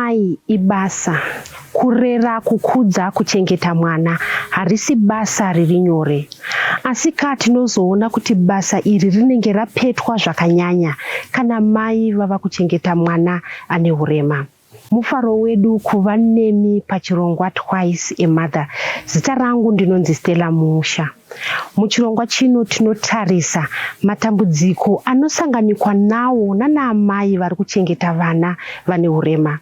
mai ibasa. Kurera, kukudza, kuchengeta mwana harisi basa riri nyore. Asi tinozoona kuti basa iri rinenge rapetwa zvakanyanya kana mai vava kuchengeta mwana ane urema. Mufaro wedu kuva nemi pachirongwa Twice a Mother. Zita rangu ndinonzi Stella Musha. Muchirongwa chino tinotarisa matambudziko anosanganikwa nawo nanaamai vari kuchengeta vana vane urema.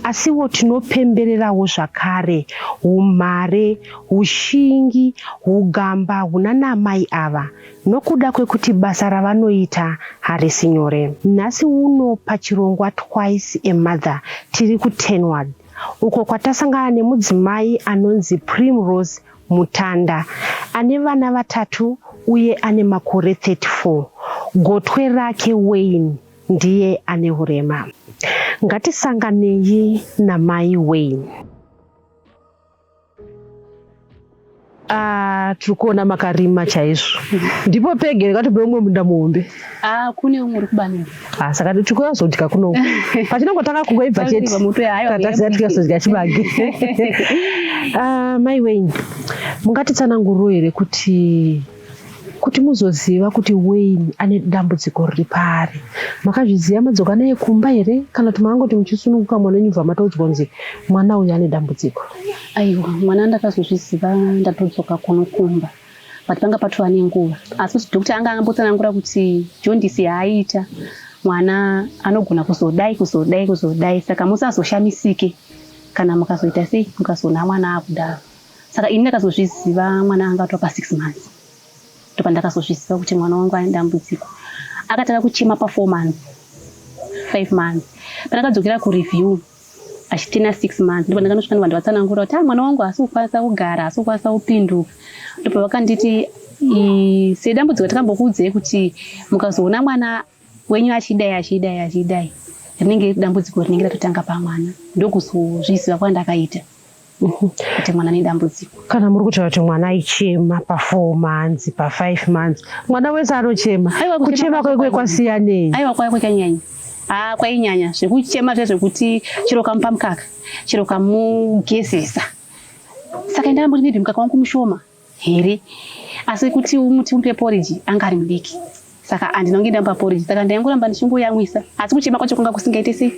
Asiwo tinopembererawo zvakare umhare, ushingi, ugamba hunanaamai ava nokuda kwekuti basa ravanoita harisi nyore. Nhasi uno pachirongwa Twice a Mother tiri kuTenward uko kwatasangana nemudzimai anonzi Primrose Mutanda ane vana vatatu uye ane makore 34. Gotwe rake Wayne ndiye ane urema. Ngatisanganei namai Wayne. Turikuona makarima chaizvo. Ndipo pege ngatibe umwe munda muombe. Kune umwe uri kubani. Saka tikuyazotika kuno. Pachinongo takakungwa ibva chete. Tataziva tikazodya chibage. Mai Wayne, mungatitsanangurire here kuti muzoziva kuti Wayne ane dambudziko riri pari. Makazviziva madzoka naye kumba here kana kuti makangoti muchisununguka mwana nyumva mataudzwa kunzi mwana uyu ane dambudziko? Aiwa, mwana ndakazozviziva ndatodzoka kuno kumba. But panga patova nenguva. Asi kuti dhokota anga angambotsanangura kuti jaundice yaaita mwana anogona kuzodai. Saka musazoshamisike kana mukazoita sei mukazoona mwana akudaro. Saka ini ndakazozviziva mwana anga atova pa6 months. Ndopa ndakazozviziva kuti mwana wangu ane dambudziko. Akatanga kuchema pa4 months, 5 months. Pandakadzokera kureview achitina 6 months ndipo ndakanosvika vanhu vatsanangura kuti mwana wangu asi kukwanisa kugara, asi kukwanisa kupinduka. Ndipo vakanditi sedambudziko takambokuudzai kuti mukazoona mwana wenyu achidai rinenge dambudziko rinenge ratotanga pamwana. Ndokuzozviziva kwandakaita kuti mwana ane dambudziko. Kana muri kutaura kuti mwana aichema pa4 months, pa5 months, mwana wese anochema. Kuchema kwekwe kwasiyanei? Aiwa, kwaya kwakanyanya. Kwainyanya zvekuchema zvekuti chiro kamupa mukaka, chiro kamugezesa. Saka ndamboti maybe mukaka wangu mushoma here, asi kuti umuti umpe porridge anga ari mudiki. Saka andinonge ndampa porridge. Saka ndaingoramba ndichingoyamwisa. Asi kuchema kwacho kunga kusingaite sei?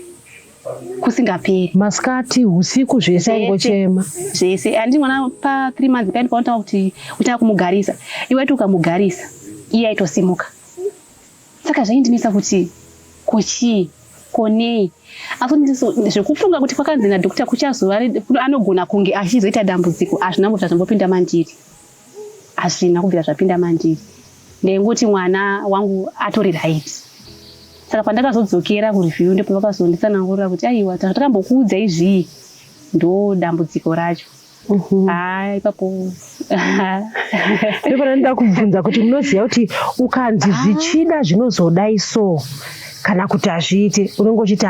Kusingaperi. Masikati, usiku zvese aingochema. Zvese. Andi mwana pa3 months kaini paunotanga kuti utanga kumugarisa. Iwe tu ukamugarisa, iye aitosimuka. Saka zvaindinisa kuti konei. Asi zvekufunga kuti kwakanzi nadhokota kuchazova anogona kunge achizoita dambudziko hazvina kubvira zvambopinda mandiri. Hazvina kubvira zvapinda mandiri. Ndengoti mwana wangu atori right. Saka pandakazodzokera kureview ndipo vakazonditsanangurira kuti aiwa takatambokuudza izvi ndo dambudziko racho. Ipapo ndipo ndinoda kubvunza kuti munoziva kuti ukanzi zvichida zvinozodai so kana kuti hazviite unongochiti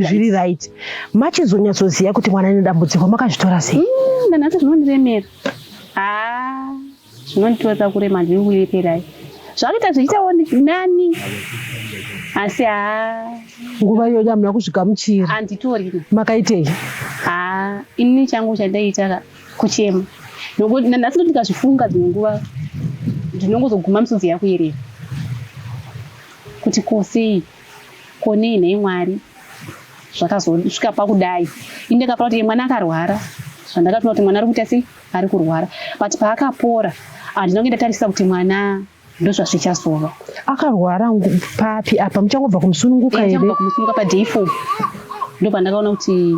zviri right. Machizonyatsoziva kuti mwana ane dambudziko makazvitora sei? Nanhasi zvinondiremera. Zvinonditora kurema ndiri kuireperai. Zvakaita zvichitawo nani. Asi nguva iyoyo hamuna kuzvigamuchira. Handitori. Makaitei? Ini changu chandaita kuchema. Nokuti nanhasi ndikazvifunga dzimwe nguva ndinongozoguma misodzi yakuyerera. Kuti konei nei Mwari zvakazosvika pakudai. Ini ndakapara kuti mwana akarwara. Zvandakatoona kuti mwana ari kuita sei? Ari kurwara. But paakapora ndinonge ndatarisa kuti mwana ndozvazvichazova. Akarwara papi apa muchangobva kumusununguka here? Kumusununguka pa-day 4. Ndipo pandakaona kuti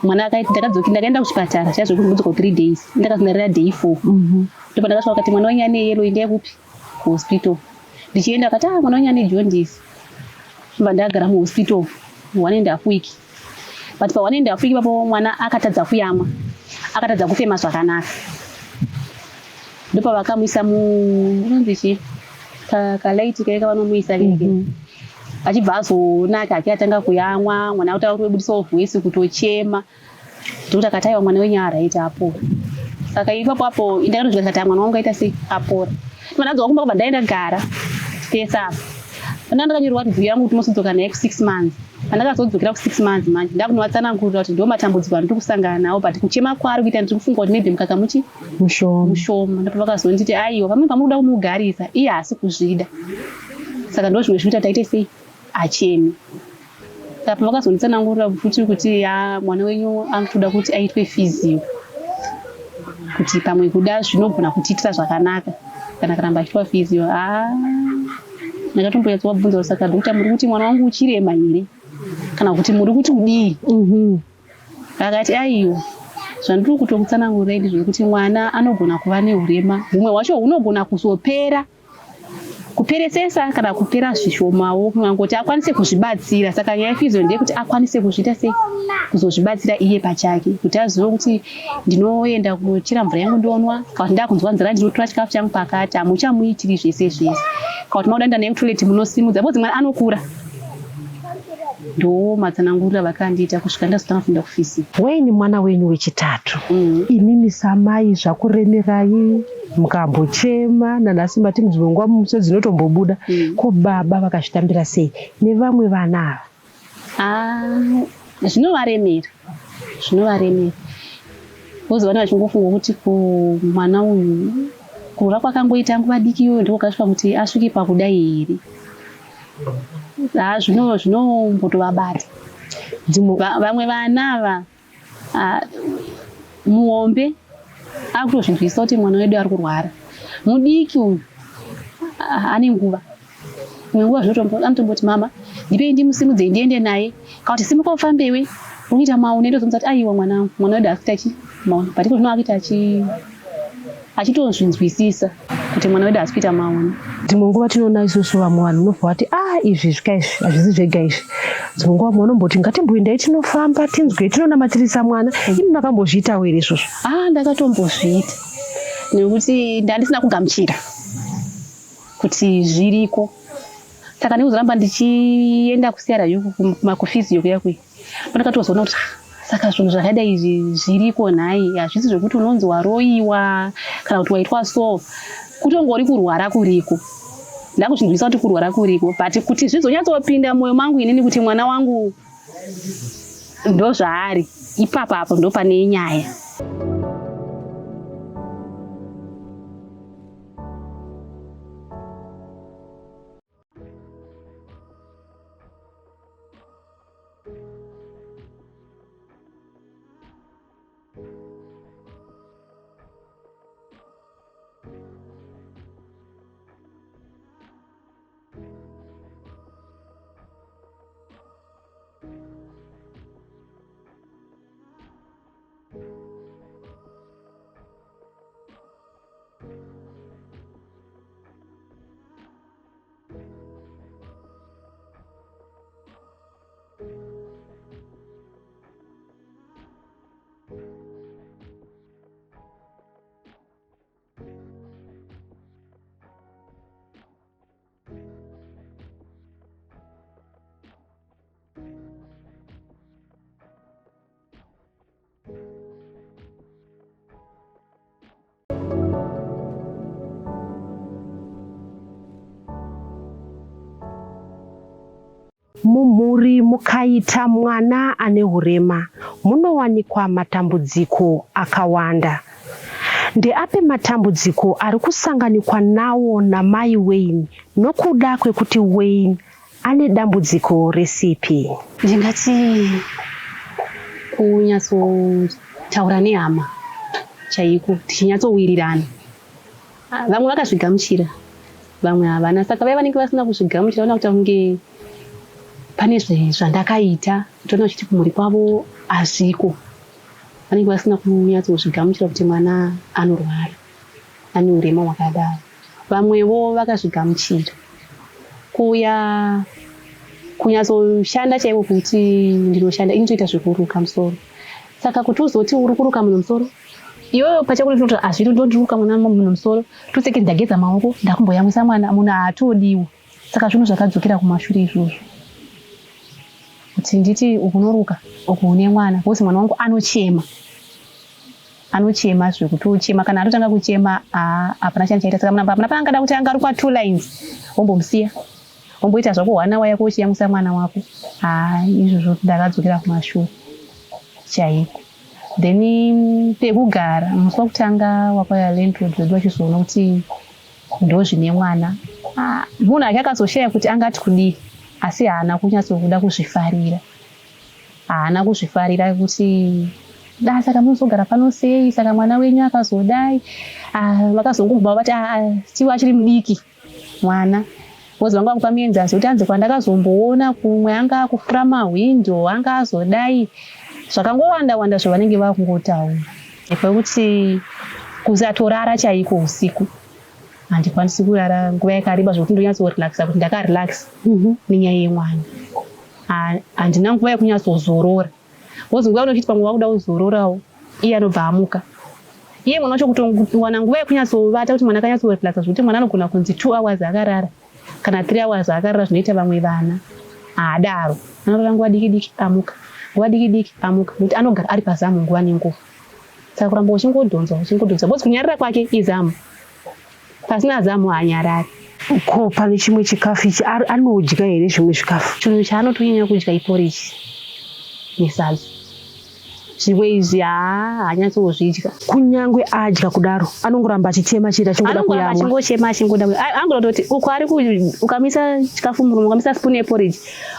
mwana ndakaenda kuchipatara chazvokumbudzoka 3 days. Ndakazonarira day 4. Ndipo ndakasvika kuti mwana wenyu ane yellow endai kupi? Kuhospital. Ndichienda akati mwana wenyu ane jaundice. Ndibva ndagara muhospital 1.5 weeks. But pa1.5 weeks ipapo mwana akatadza kuyamwa. Akatadza kufema zvakanaka. Ndipo vakamuisa munonzi kalaiti keke vanomuisa keke. Achibva azonaka akatanga kuyamwa, mwana utauri webudisawo voice kutochema. Ndikuti akati aiwa mwana wenyu araita apora. Saka ipapo apo ndakatozvika kuti mwana wangu aita sei apora. Ndipo ndadzoka kumba kubva ndaenda gara. Pesa. Pandakanyorerwa review yangu kuti mosodzoka naye ku6 months. Pandakazodzokera ku6 months manje ndakunovatsanangurira kuti ndo matambudziko andiri kusangana nawo but kuchema kwari kuita ndiri kufunga kuti maybe mukaka mushoma ndipo vakazonditi aiwa pamwe pamunoda kumugarisa iye haasi kuzvida saka ndo zvimwe zvinoita taite sei achemi saka pavakazonditsanangurira futi kuti mwana wenyu anotoda kuti aitwe physio kuti pamwe kuda zvinogona kutiitira zvakanaka kana karamba achiitwa physio ndakatomboyatsovabvunza saka dokta muri kuti mwana wangu uchirema here kana kuti muri kuti udii akati aiwa zvandiri kutokutsanangurira ndi zvekuti mwana anogona kuva neurema humwe hwacho hunogona kuzopera kuperesesa kana kupera zvishomawo kuti akwanise kuzvibatsira saka nyaya yephysio ndeyekuti akwanise kuzviita sei kuzozvibatsira iye pachake kuti azive kuti ndinoenda kuchera mvura yangu ndonwa kana kuti ndakunzwa nzara ndinotora chikafu changu pakati hamuchamuitiri zvese zvese kana kuti mauda ndanda yekutoileti munosimudza bodzi mwana anokura ndo matsanangurira vakandiita kusvika ndazotanga kuenda kuphysio. Weini mwana wenyu wechitatu inini samai zvakuremerai mukambochema nanhasi mati muzvingwa mumuswe dzinotombobuda ko baba vakazvitambira sei nevamwe vana ava zvinovaremera kozi vana vachingofunga kuti mwana uyu kurura kwakangoita nguva diki iyoyo ndiko kasvika kuti asvike pakudai here zvinombotovabata vamwe vana ava muombe akutozvinzwisa kuti mwana wedu ari kurwara mudiki uyu ane nguva imwe nguva anotomboti mama ndipei ndimusimudzei ndiende naye kana kuti simuka ufambewe unoita maune ndozomudza kuti aiwa mwana wedu ari kuita maune patiko zvino akuita achitozvinzwisisa kuti mwana wedu asi kuita maune. Dzimwe nguva tinoona isusu vamwe vanhu unobva wati izvi zvika izvi hazvisi zvega izvi dzimwe nguva munomboti ngatimboendai tinofamba tinzwe tinonamatirisa mwana imi makambozviitawo here izvozvo? Ndakatombozviita nekuti ndandisina kugamuchira kuti zviriko saka ndikuzoramba ndichienda kusiyara kuphysio kuya kuya pandakatozoona kuti saka zvinhu zvakadai izvi zviriko nhai hazvisi zvokuti unonzi waroiwa kana kuti waitwa so kutongori kurwara kuriko ndakuzvinzwisa kuti kurwara kuriko but kuti zvizonyatsopinda mwoyo mangu inini kuti mwana wangu ndo zvaari ipapapo ndo pane nyaya. Mumhuri mukaita mwana ane urema munowanikwa matambudziko akawanda. Ndeape matambudziko ari kusanganikwa nawo namai Wayne nokuda kwekuti Wayne ane dambudziko resipi? Ndingati kunyatsotaura nehama chaiko tichinyatsowirirana. Vamwe vakazvigamuchira vamwe havana saka vai vanenge vasina kuzvigamuchira vana kuti kunge pane zvandakaita toona kuti kumhuri kwavo hazviko vanenge vasina kunyatsozvigamuchira kuti mwana anorwara ane urema hwakadaro. Vamwewo vakazvigamuchira kuya kunyatsoshanda chaivo kuti ndinoshanda inotoita zvekuruka musoro saka kuti uzoti uri kuruka munhu musoro iyoyo pachako tinoti hazviri ndondiruka mwana munhu musoro toseke ndagedza maoko ndakumboyamwisa mwana munhu haatodiwa saka zvinhu zvakadzokera kumashure izvozvo kuti nditi ukunoruka uku une mwana kozi mwana wangu anochema zvekuti uchema kana atotanga kuchema hapana chani chaita saka hapana paangada kuti angarukwa 2 lines wombomusiya wamboita zvako hwana wako uchiyamwisa mwana wako. Izvozvo ndakadzokera kumashure chaiko. Then pekugara musi wekutanga wakauya landlord wedu vachizoona kuti ndozvine mwana. Munhu ake akazoshaya kuti angati kudii, asi haana kunyatsokuda kuzvifarira. Haana kuzvifarira kuti saka munozogara pano sei, saka mwana wenyu akazodai. Vakazongobva vati stiwa achiri mudiki mwana. Vozi vanga kupa muenzanzi kuti anzi kwandakazomboona kumwe anga kufura mahwindo, anga azodai. Zvakangowanda zvavanenge vakungotaura. Kwekuti kusatorara chaiko usiku. Handikwanisi kurara nguva yakareba zvokuti ndonyatsorelaxa kuti ndakarelaxa nenyaya yemwana. Handina nguva yekunyatsozorora. Wozi nguva unochiti pamwe wakuda kuzororawo, iye anobva amuka. Iye mwana wacho kutowana nguva yekunyatsovata kuti mwana akanyatsorelaxa zvokuti mwana anogona kunzi 2 hours akarara kana 3 hours akarara zvinoita vamwe vana. Haadaro. Anorara nguva diki amuka. Nguva diki amuka. Nokuti anogara ari pazamu nguva nenguva. Saka kuramba uchingodhonza. Bozi kunyarara kwake izamu. Pasina zamu haanyarari. Ko pane chimwe chikafu ichi anodya here zvimwe zvikafu? Chinhu chaanotonyanya kudya iporiji nesadza. Zvimwe izvi haanyatsozvidya. Kunyangwe adya kudaro anongoramba achichema chiri achingoda kuyamwa. Anongoramba achingochema achingoda kuyamwa. Angoda kuti uko ari ukamisa chikafu muromo, ukamisa spoon yeporiji,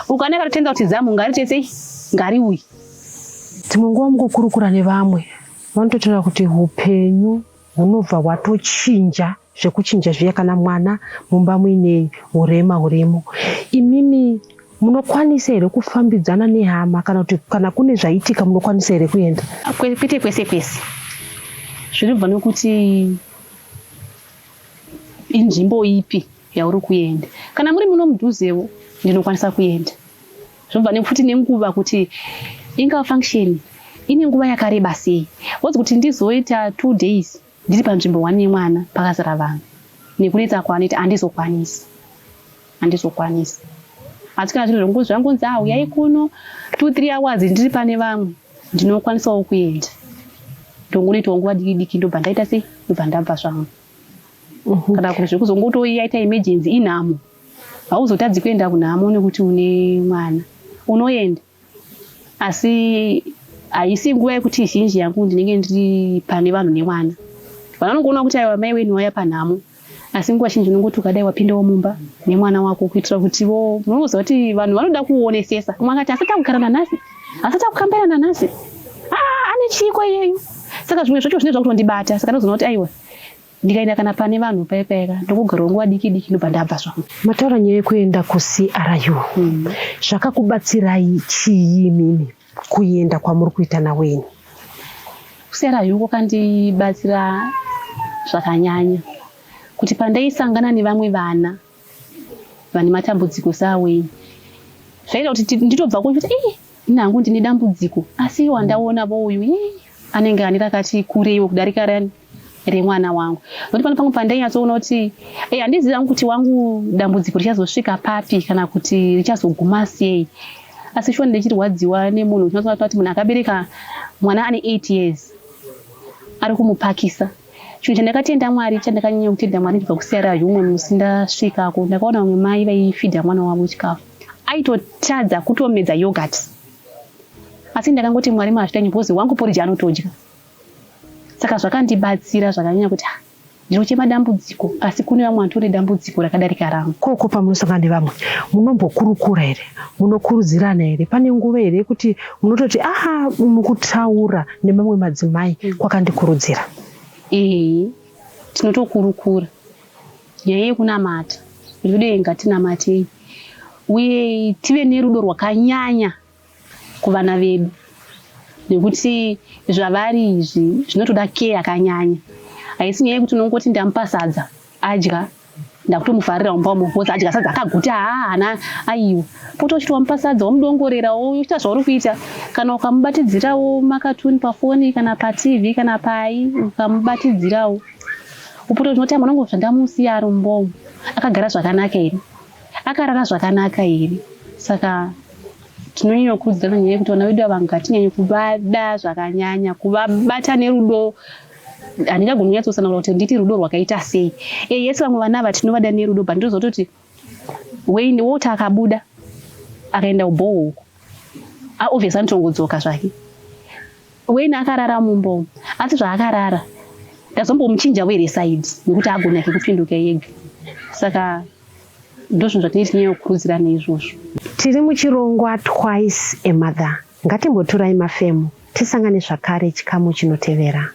ukaneka kutenda kuti zamu ngaritese ngariuyi. Dzimwe nguva mukukurukura nevamwe vanototaura kuti upenyu hunobva hwatochinja, zvekuchinja zviya kana mwana mumba muine urema hurimo. Imimi munokwanisa here kufambidzana nehama kana kune zvaitika munokwanisa here kuenda? Kwete kwese. Zvinobva nokuti inzvimbo ipi yauri kuenda. Kana muri muno mudhuzewo ndinokwanisa kuenda. Zvinobva nekuti nenguva kuti inga function ine nguva yakareba sei. Wozi kuti ndizoita 2 days ndiri panzvimbo 1 nemwana pakazara vanhu. Nekunoita kwanoita handizokwanisi. Asi kana zviro zvangonzi uyai kuno 2-3 hours ndiri pane vamwe, ndinokwanisawo kuenda. Ndongonoitawo nguva diki ndobva ndaita sei, ndobva ndabva zvangu. Kana kuti zvekuzongotoita emergency inhamo, hauzotadzi kuenda kunhamo nekuti une mwana. Unoenda. Asi haisi nguva yekuti zhinji yangu ndinenge ndiri pane vanhu nemwana. Vanongoona kuti aiwa mai wenyu waya panhamo. Asi nguva zhinji unongoti ukadai wapindawo mumba nemwana wako kuitira kuti munoziva kuti vanhu vanoda kuonesesa. Umwe akati asati akugarana nhasi, asati akukambirana nhasi. Ane chiko iyeyu. Saka zvimwe zvacho zvinenge zvakutondibata. Saka ndozoona kuti aiwa ndikaenda kana pane vanhu paipaika ndokugarawo nguva diki ndobva ndabva zvangu. Mataura nyaya yekuenda kuCRU. Zvakakubatsirai chii mimi kuenda kwamuri kuita nawenyu? kuCRU kwakandibatsira zvakanyanya. Kuti pandaisangana nevamwe vana vane matambudziko sawenyu, zvaita kuti nditobva kuti nangu ndine dambudziko, asi wandaona uyu anenge ane rakati kureiwo kudarika remwana wangu. Nokuti pano pamwe pandainyatsoona kuti handizivi kuti wangu dambudziko richazosvika papi kana kuti richazoguma sei. Asi shoni ndichirwadziwa nemunhu unoziva kuti munhu akabereka mwana ane 8 years ari kumupakisa. Chinhu chandakatenda Mwari, chandakanyanya kutenda Mwari ndibva kuCRU. Umwe musi ndasvikako ndakaona vamwe mai vaifidha mwana wavo chikafu, aitotadza kutomedza yogurt. Asi ndakangoti Mwari mazvitanyi bhozi wangu poriji anotodya. Saka zvakandibatsira zvakanyanya kuti ndinochema dambudziko, asi kune vamwe vanotore dambudziko rakadarika rangu. Koko pamunosangana nevamwe munombokurukura here, munokurudzirana here? Pane nguva here kuti munototi mukutaura nemamwe madzimai kwakandikurudzira? Tinotokurukura nyaya yekunamata, rudo ngatinamatei, uye tive nerudo rwakanyanya kuvana vedu, nekuti zvavari izvi zvinotoda care yakanyanya. Haisi nyaya yekuti unongoti ndamupa sadza adya ndakutomufarira mumba umo, adya sadza akaguta hana aiwa. Poto uchiti wamupa sadza wamudongorerawo uchiita zvauri kuita. Kana ukamubatidzirawo makatuni pafoni kana paTV kana pai, ukamubatidzirawo upoto zvinoti mwanangu zvandamusiya ari mumba umo akagara zvakanaka here, akarara zvakanaka here. Saka tinonyanya kukurudzirana nyaya yekuti vana vedu ava ngatinyanye kuvada zvakanyanya, kuvabata nerudo. Handingagoni kunyatsosanangura kuti nditi rudo rwakaita sei. Yesi vamwe vana ava tinovada nerudo, but ndozototi Wayne woti akabuda akaenda kuboho obviously anotongodzoka zvake. Wayne akarara mumbo asi zvaakarara ndazombomuchinja were side nekuti agona kupinduka yega. Saka ndozvo zvatinoti nyokurudzira neizvozvo. Tiri muchirongwa Twice a Mother. Ngatimboturai mafemo tisangane zvakare chikamu chinotevera.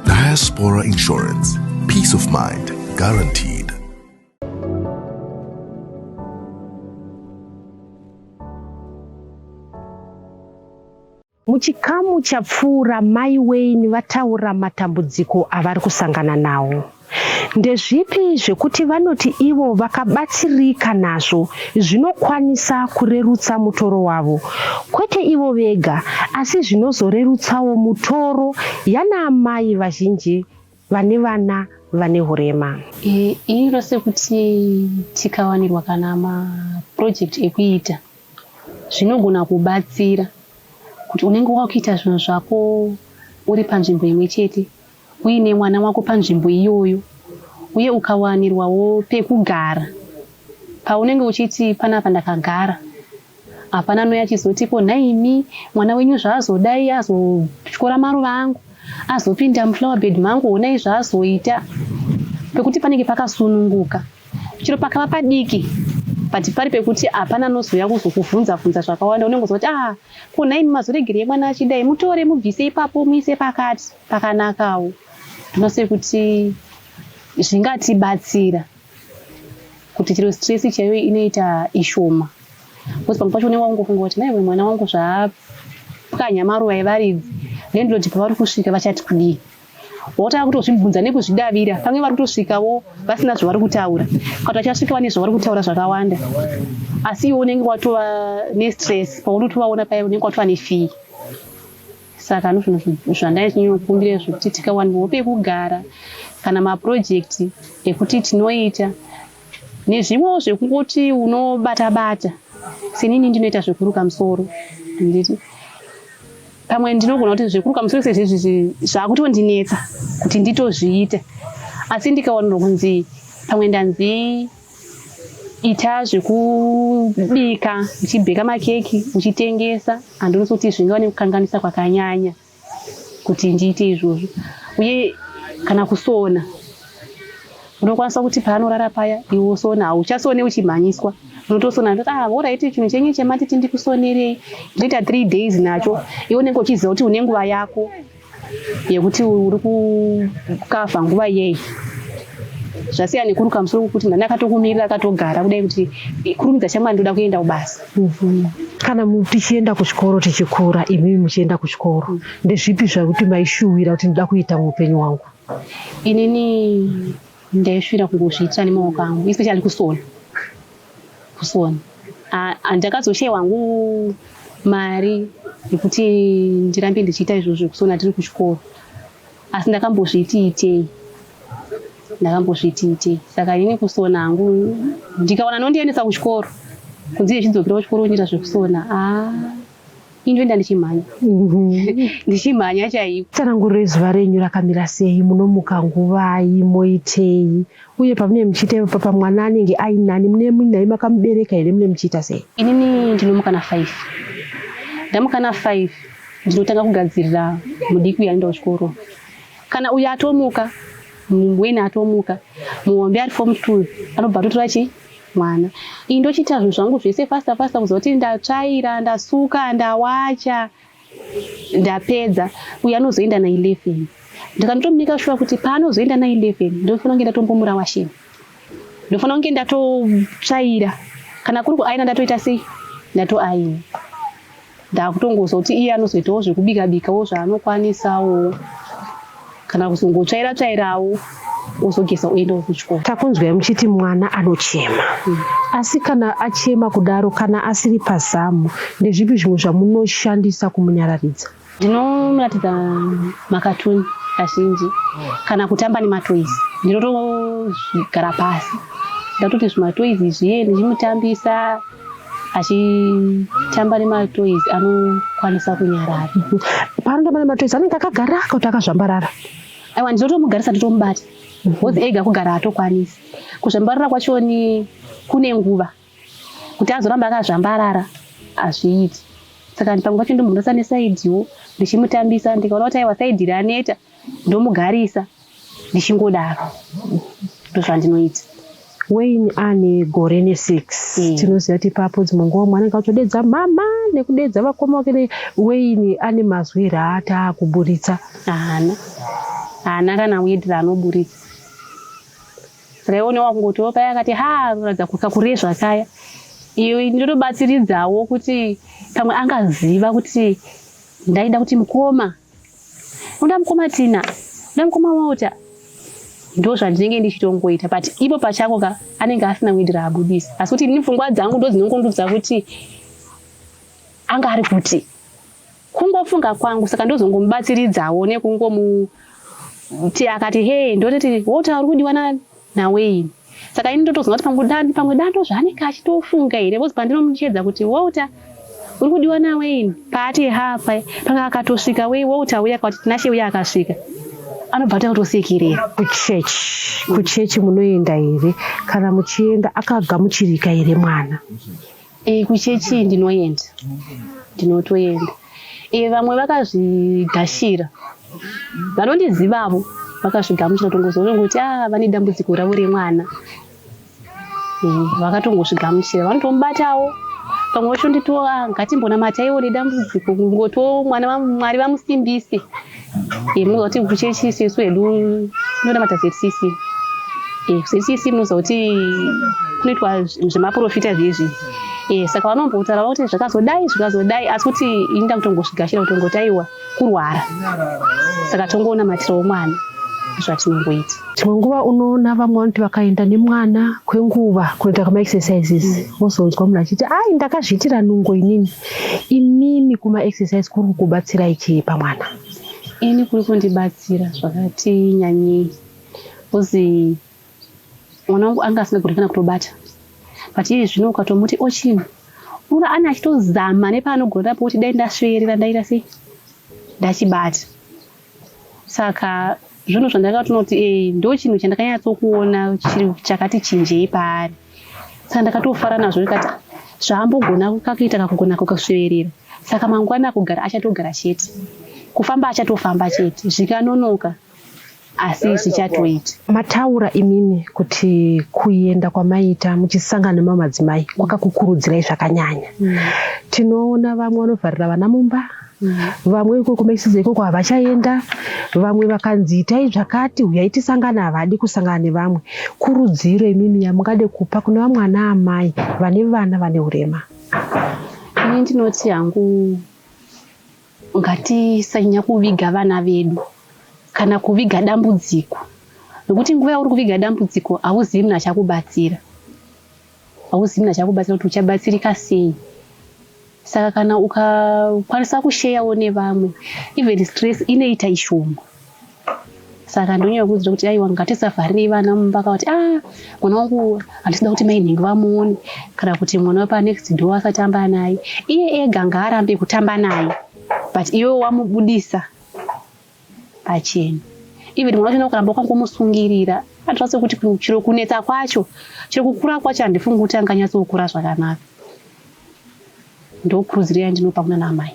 Diaspora Insurance. Peace of mind guaranteed. Muchikamu chapfuura mai Wayne vataura matambudziko avari kusangana nawo. Ndezvipi zvekuti vanoti ivo vakabatsirika nazvo zvinokwanisa kurerutsa mutoro wavo. Kwete ivo vega asi zvinozorerutsawo mutoro yana amai vazhinji vane vana vane hurema. Iro sekuti tikawanirwa kana maproject ekuita zvinogona kubatsira kuti unenge wakuita zvinhu zvako uri panzvimbo imwe chete uine mwana wako panzvimbo iyoyo uye ukawanirwawo pekugara paunenge uchiti panapa ndakagara hapana noya chizotipo naimi mwana wenyu zvaazodai azotyora maruva angu azopinda muflower bed mangu onai zvaazoita pekuti panenge pakasununguka chiro pakava padiki but pari pekuti hapana nozouya kuzokuvhunza zvakawanda unenge uzoti kunaimi mazoregerei mwana achidai mutore mubvise ipapo muise pakati pakanakawo. Ndinose kuti zvingatibatsira kuti chiro stress chaiyo inoita ishoma. Kuti pamwe pacho unenge wangofunga kuti naiwe mwana wangu zvapwanya maruva evaridzi nendoti pavari kusvika vachati kudii. Wotaka kutozvibvunza nekuzvidavira pamwe vari kutosvikawo vasina zvavari kutaura kuti vachasvikawo nezvavari kutaura zvakawanda asi iwe unenge watova nestress paunotovaona paya unenge watova nefii. Saka ndozvinhu zvandainyekumbire zvokuti tikawanirwawo pekugara kana maprojekti ekuti tinoita nezvimwewo zvekungoti unobata-bata. Senini ndinoita zvekuruka musoro nditi pamwe ndinogona kuti zvekuruka musoro sezvizvi zvakutondinetsa kuti nditozviita asi ndikawanirwa kunzi pamwe ndanzi ita zvekubika uchibheka makeki uchitengesa handinosuti zvingava nekukanganisa kwakanyanya kuti ndiite izvozvo. Uye kana kusona unokwanisa kuti paanorara paya iwe usona hauchasone uchimhanyiswa unotosona ndoti oraiti chinhu chenyu chematiti ndikusonerei ndinoita 3 days nacho iwe unenge uchiziva kuti une nguva yako yekuti uri kukavha nguva yei. Zvasiyana nekuruka musoro kuti ndakatokumirira akatogara kudai kuti kurumidza chamwa ndoda kuenda kubasa. Kana tichienda kuchikoro tichikura imi muchienda kuchikoro ndezvipi zvakuti maishuwira kuti ndoda kuita muupenyu wangu? Inini ndaishuwira kungozviitira nemaoko angu especially kusona. Handakazoshayiwa wangu mari yekuti ndirambe ndichiita izvozvo zvekusona tiri kuchikoro asi ndakambozviitei. Saka ini kusona hangu ndikaona nondiendesa kuchikoro kunzi chidzokera kuchikoro unoita zvekusona indoenda ndichimhanya ndichimhanya chaiko. Tsanangurire zuva renyu rakamira sei, munomuka nguvai, moitei uye pamunenge muchiita papa mwana anenge ainani munai makamubereka here munenge muchiita sei? Inini ndinomuka na5. Ndamuka na5 ndinotanga kugadzirira mudiku yaenda kuchikoro. Kana uyo atomuka Wayne atomuka muombe ari form 2 anobva atotora mwana. Ini ndochiita zvinhu zvangu zvese fasta kuzoti ndatsvaira ndasuka ndawacha ndapedza. Uye anozoenda na11 ndikandomunika shuwa kuti paanozoenda na11 ndofanira kunge ndatombomura washini, ndofanira kunge ndatotsvaira kana kuri kuaina ndatoita sei ndatoaina. Ndakutongozoti iye anozoitawo zvekubika-bikawo zvaanokwanisawo kana kuzongotsvaira-tsvairawo uzogeza uenda kuchikoro. Takunzwai muchiti mwana anochema. Asi kana achema kudaro kana asiri pazamu, ndezvipi zvimwe zvamunoshandisa kumunyararidza? Ndinomuratidza makatuni kazhinji kana kutamba nematoizi. Ndinotogara pasi ndatoti zvimatoizi zviye ndichimutambisa, achitamba nematoizi anokwanisa kunyarara. Paanotamba nematoizi anenge akagara kuti akazvambarara? Aiwa, ndinotomugarisa nditomubata bhozi ega kugara atokwanisa. Kuzvambarara kwacho ni kune nguva kuti azoramba akazvambarara azviiti. Saka pamwe pacho ndombonasa nesaidziwo ndichimutambisa, ndikaona kuti aiwa saidhi raneta ndomugarisa ndichingodaro. Ndozvandinoita. Wayne ane gore ne6. Tinoziva kuti papo dzimwe nguva mwana akatodedza mama nekudedza vakoma wake. Wayne ane mazwi raata kuburitsa? Haana kana wedra anoburitsa. Saka ionewa kungotiwo paya akati kuratidza kukakure zvakaya. Iyo ndinotobatsiridzawo kuti pamwe angaziva kuti ndaida kuti mukoma, unoda mukoma Tina, unoda mukoma Walter. Ndo zvandinenge ndichitongoita, but ipo pachako anenge asina wedra abudisa. Asi kuti ini pfungwa dzangu ndo dzinongondudza kuti anga ari kuti kungofunga kwangu. Saka ndozongomubatsiridzawo nekungomuti akati hey ndototi Walter uri kudiwa naWayne. Saka ini ndotozwa kuti pamwe dando zvaanenge achitofunga here, bozi pandinomuchedza kuti Walter uri kudiwa naWayne. Paati hapa panga akatosvika Walter uya akati tinashe uya akasvika, anobva takutosekerera. Kuchechi munoenda here? Kana muchienda akagamuchirika here mwana? Kuchechi ndinoenda, ndinotoenda. Vamwe vakazvigashira, vanondizivavo vakazvigamuchira tongozoti vane dambudziko ravo remwana. Vakatongozvigamuchira, vanotomubatawo. Pamwe vacho ndito ngatimbonamataiwo nedambudziko, ngoto mwana Mwari vamusimbise. Munoziva kuti kuchechi sesu hedu ndonamata ZCC. ZCC munoziva kuti kunoitwa zvemaprofita zvezvi. Saka vanombotaura kuti zvakazodai, asi kuti inda kutongozvigashira kutongotaiwa kurwara. Saka tongonamatirawo mwana zvatinongoita. Dzimwe nguva unoona vamwe vanoti vakaenda nemwana kwenguva kunoita kama-exercises, wozonzwa munhu achiti ndakazviitira nungo inini. Imimi kuma-exercise kuri kubatsira ichii pamwana? Ini kuri kundibatsira zvakati nyanyei. Uzi mwana wangu anga asingagoni kana kutobata. But iye zvino ukatomuti ochino, ura ana achitozama nepaanogona kuti dai ndasverera ndaita sei ndachibata. Saka zvinhu zvandakatonoti ndo chinhu chandakanyatsokuona chiri chakati chinjei paari. Saka ndakatofara nazvo ndikati zvaambogona kakuita kakugona kusverera. Saka mangwana kugara achatogara chete, kufamba achatofamba chete, zvikanonoka asi zvichatoita. Mataura imimi kuti kuenda kwamaita muchisangana nemamadzimai kwakakukurudzirai zvakanyanya. Tinoona vamwe vanovharira vana mumba, vamwe ikoko maisize ikoko havachaenda, vamwe vakanzi itai zvakati uyai tisangana havadi kusangana nevamwe. Kurudziro imimi yamungade kupa kune vamwe ana amai vane vana vane urema? Ini ndinoti hangu ngatisanyanya kuviga vana vedu kana kuviga dambudziko, nokuti nguva yauri kuviga dambudziko hauzivi munhu achakubatsira, kuti uchabatsirika sei. Saka kana ukakwanisa kusheyawo nevamwe, even stress inoita ishoma. Saka ndonyanya kuziva kuti aiwa ngatisavharirei vana mumba kuti mwana wangu handisida kuti mai nhengo vamuone, kana kuti mwana wepa next door asatamba naye. Iye ega ngaarambe kutamba naye, but iwe wamubudisa pachena. Even mwana wacho ukaramba ukangomusungirira, atirase kuti chiro kunetsa kwacho, chiro kukura kwacho handifungi kuti anganyatsokura zvakanaka. Ndokurudziro yandinopa kuna namai.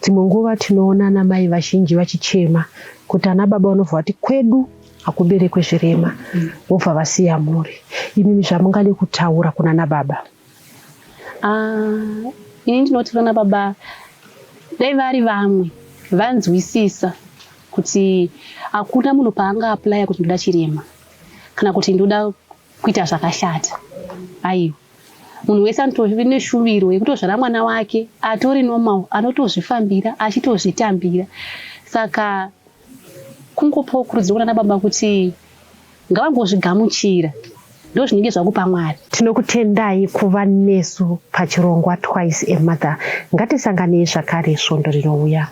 Dzimwe nguva tinoona anamai vazhinji vachichema kuti ana baba vanovha kuti kwedu hakuberekwe zvirema, vobva vasiya mhuri. Imimi zvamungade kutaura kuna nababa? Ini ndinoti kuna baba dai vari vamwe vanzwisisa kuti hakuna munhu paanga apply kuti ndoda chirema kana kuti ndoda kuita zvakashata. Aiwa, munhu wese anotori neshuviro yekutozvara mwana wake atori normal, anotozvifambira achitozvitambira. Saka kungopawo kurudziro kuna baba kuti ngavangozvigamuchira, ndo zvinenge zvakupa Mwari. Tinokutendai kuva nesu pachirongwa Twice a Mother. Ngatisanganei zvakare svondo rinouya.